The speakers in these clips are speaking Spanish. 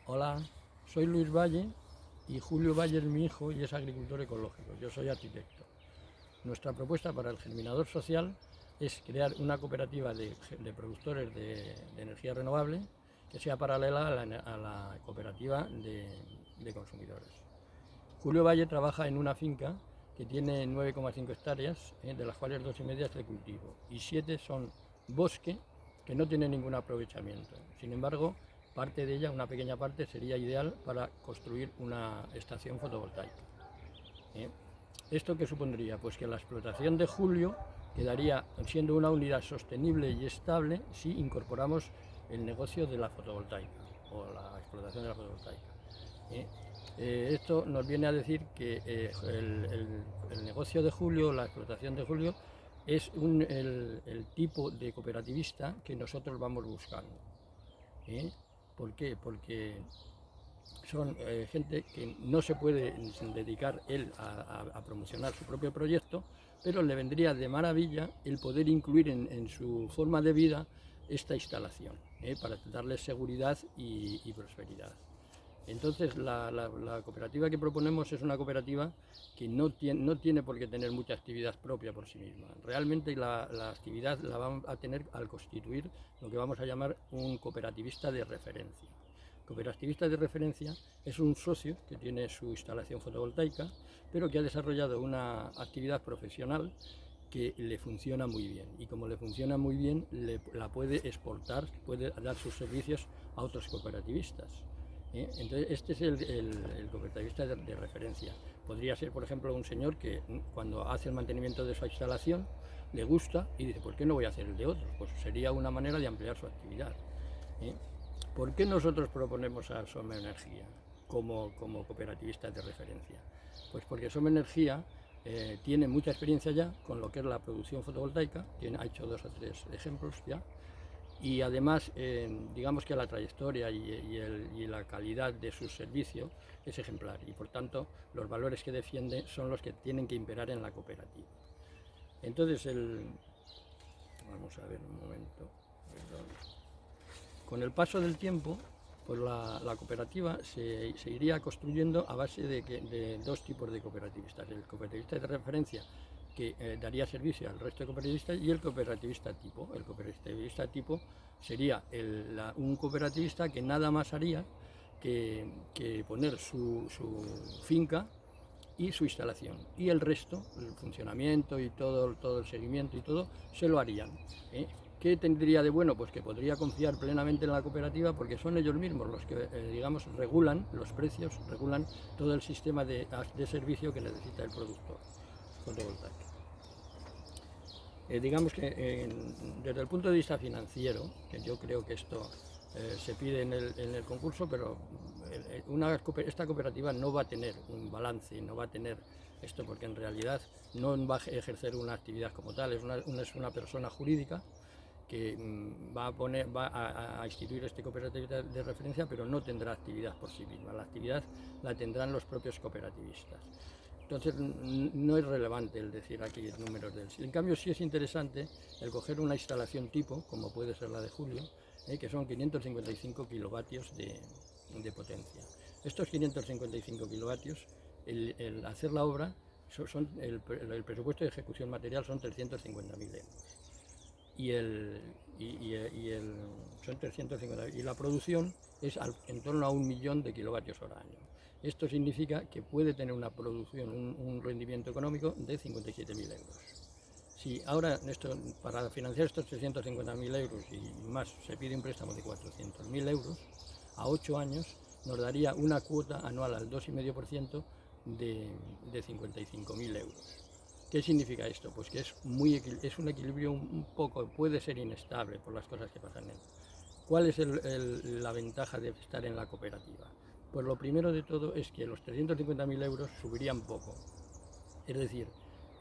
Hola, soy Luis Valle y Julio Valle es mi hijo y es agricultor ecológico. Yo soy arquitecto. Nuestra propuesta para el germinador social es crear una cooperativa de productores de energía renovable que sea paralela a la cooperativa de consumidores. Julio Valle trabaja en una finca que tiene 9,5 hectáreas, de las cuales 2,5 es de cultivo y 7 son bosque que no tiene ningún aprovechamiento. Sin embargo, parte de ella, una pequeña parte, sería ideal para construir una estación fotovoltaica. ¿Eh? ¿Esto qué supondría? Pues que la explotación de Julio quedaría siendo una unidad sostenible y estable si incorporamos el negocio de la fotovoltaica o la explotación de la fotovoltaica. ¿Eh? Esto nos viene a decir que el negocio de Julio, la explotación de Julio, es el tipo de cooperativista que nosotros vamos buscando. ¿Eh? ¿Por qué? Porque son gente que no se puede dedicar él a promocionar su propio proyecto, pero le vendría de maravilla el poder incluir en su forma de vida esta instalación, para darles seguridad y prosperidad. Entonces, la cooperativa que proponemos es una cooperativa que no tiene por qué tener mucha actividad propia por sí misma. Realmente la actividad la vamos a tener al constituir lo que vamos a llamar un cooperativista de referencia. Cooperativista de referencia es un socio que tiene su instalación fotovoltaica, pero que ha desarrollado una actividad profesional que le funciona muy bien, y como le funciona muy bien la puede exportar, puede dar sus servicios a otros cooperativistas. Entonces, este es el cooperativista de referencia. Podría ser, por ejemplo, un señor que cuando hace el mantenimiento de su instalación le gusta y dice, ¿por qué no voy a hacer el de otros? Pues sería una manera de ampliar su actividad. ¿Eh? ¿Por qué nosotros proponemos a Soma Energía como cooperativista de referencia? Pues porque Soma Energía tiene mucha experiencia ya con lo que es la producción fotovoltaica, ha hecho 2 o 3 ejemplos ya, y además digamos que la trayectoria y la calidad de su servicio es ejemplar, y por tanto los valores que defiende son los que tienen que imperar en la cooperativa. Entonces, vamos a ver un momento, perdón. Con el paso del tiempo, pues la cooperativa se iría construyendo a base de 2 tipos de cooperativistas: el cooperativista de referencia, que daría servicio al resto de cooperativistas, y el cooperativista tipo. El cooperativista tipo sería un cooperativista que nada más haría que poner su finca y su instalación, y el resto, el funcionamiento y todo el seguimiento y todo, se lo harían. ¿Qué tendría de bueno? Pues que podría confiar plenamente en la cooperativa, porque son ellos mismos los que, digamos, regulan los precios, regulan todo el sistema de servicio que necesita el productor fotovoltaico. Digamos que desde el punto de vista financiero, que yo creo que esto se pide en el concurso, pero esta cooperativa no va a tener un balance, no va a tener esto, porque en realidad no va a ejercer una actividad como tal, es una persona jurídica que va a instituir este cooperativa de referencia, pero no tendrá actividad por sí misma. La actividad la tendrán los propios cooperativistas. Entonces, no es relevante el decir aquí números del. En cambio, sí es interesante el coger una instalación tipo, como puede ser la de Julio, que son 555 kilovatios de potencia. Estos 555 kilovatios, el hacer la obra, el presupuesto de ejecución material son 350.000 euros. Son 350, y la producción es en torno a 1.000.000 de kilovatios hora año. Esto significa que puede tener una producción, un rendimiento económico de 57.000 euros. Si ahora para financiar estos 350.000 euros y más se pide un préstamo de 400.000 euros, a 8 años nos daría una cuota anual al 2,5% de 55.000 euros. ¿Qué significa esto? Pues que es un equilibrio un poco, puede ser inestable por las cosas que pasan en él. ¿Cuál es la ventaja de estar en la cooperativa? Pues lo primero de todo es que los 350.000 euros subirían poco. Es decir,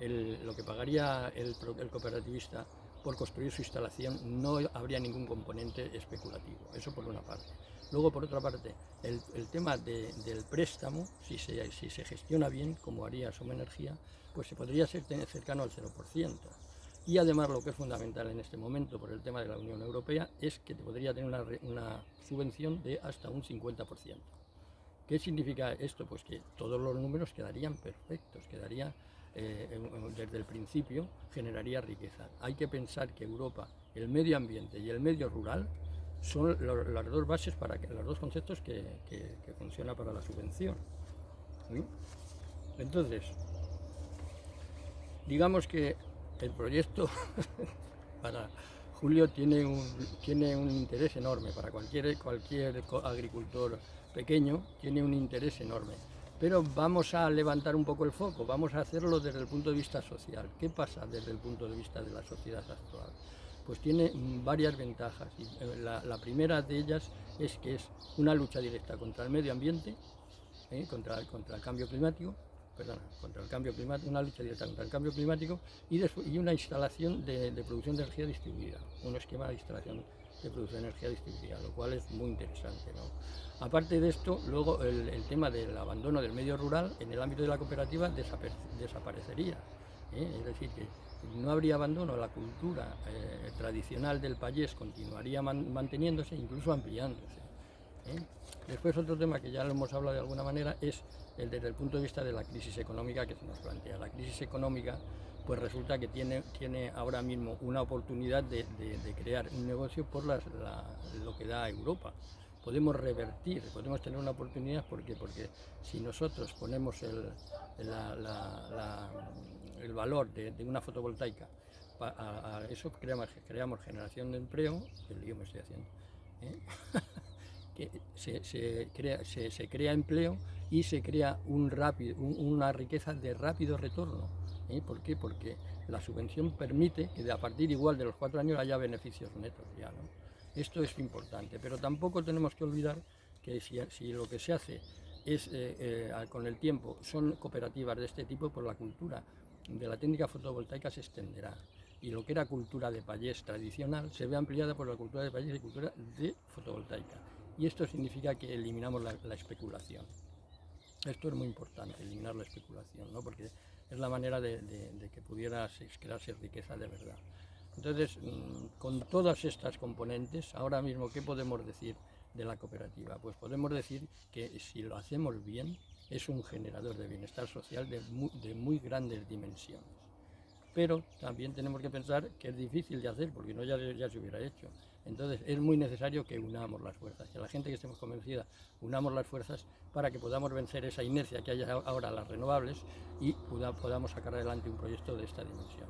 lo que pagaría el cooperativista por construir su instalación no habría ningún componente especulativo. Eso por una parte. Luego, por otra parte, el tema del préstamo, si se gestiona bien, como haría Soma Energía, pues se podría ser cercano al 0%. Y además lo que es fundamental en este momento por el tema de la Unión Europea es que podría tener una subvención de hasta un 50%. ¿Qué significa esto? Pues que todos los números quedarían perfectos, desde el principio generaría riqueza. Hay que pensar que Europa, el medio ambiente y el medio rural son las dos bases los dos conceptos que funcionan para la subvención. ¿Sí? Entonces, digamos que el proyecto para Julio tiene un interés enorme, para cualquier agricultor pequeño tiene un interés enorme. Pero vamos a levantar un poco el foco, vamos a hacerlo desde el punto de vista social. ¿Qué pasa desde el punto de vista de la sociedad actual? Pues tiene varias ventajas. Y la primera de ellas es que es una lucha directa contra el medio ambiente, contra el cambio climático, una lucha directa contra el cambio climático y una instalación de producción de energía distribuida, un esquema de instalación de producción de energía distribuida, lo cual es muy interesante, ¿no? Aparte de esto, luego el tema del abandono del medio rural en el ámbito de la cooperativa desaparecería, es decir, que no habría abandono, la cultura tradicional del payés continuaría manteniéndose, incluso ampliándose. Después otro tema que ya lo hemos hablado de alguna manera es desde el punto de vista de la crisis económica que se nos plantea. La crisis económica pues resulta que tiene ahora mismo una oportunidad de crear un negocio por lo que da Europa. Podemos revertir, podemos tener una oportunidad porque si nosotros ponemos el valor de una fotovoltaica, a eso creamos generación de empleo, el lío me estoy haciendo, que se crea empleo y se crea una riqueza de rápido retorno. ¿Por qué? Porque la subvención permite que a partir igual de los 4 años haya beneficios netos ya, ¿no? Esto es importante, pero tampoco tenemos que olvidar que si lo que se hace es con el tiempo son cooperativas de este tipo, pues la cultura de la técnica fotovoltaica se extenderá. Y lo que era cultura de payés tradicional se ve ampliada por la cultura de payés y cultura de fotovoltaica. Y esto significa que eliminamos la especulación. Esto es muy importante, eliminar la especulación, ¿no? Porque es la manera de que pudiera crearse riqueza de verdad. Entonces, con todas estas componentes, ahora mismo, ¿qué podemos decir de la cooperativa? Pues podemos decir que si lo hacemos bien, es un generador de bienestar social de muy grandes dimensiones. Pero también tenemos que pensar que es difícil de hacer, porque no ya se hubiera hecho. Entonces es muy necesario que unamos las fuerzas, que la gente que estemos convencida unamos las fuerzas para que podamos vencer esa inercia que hay ahora a las renovables y podamos sacar adelante un proyecto de esta dimensión.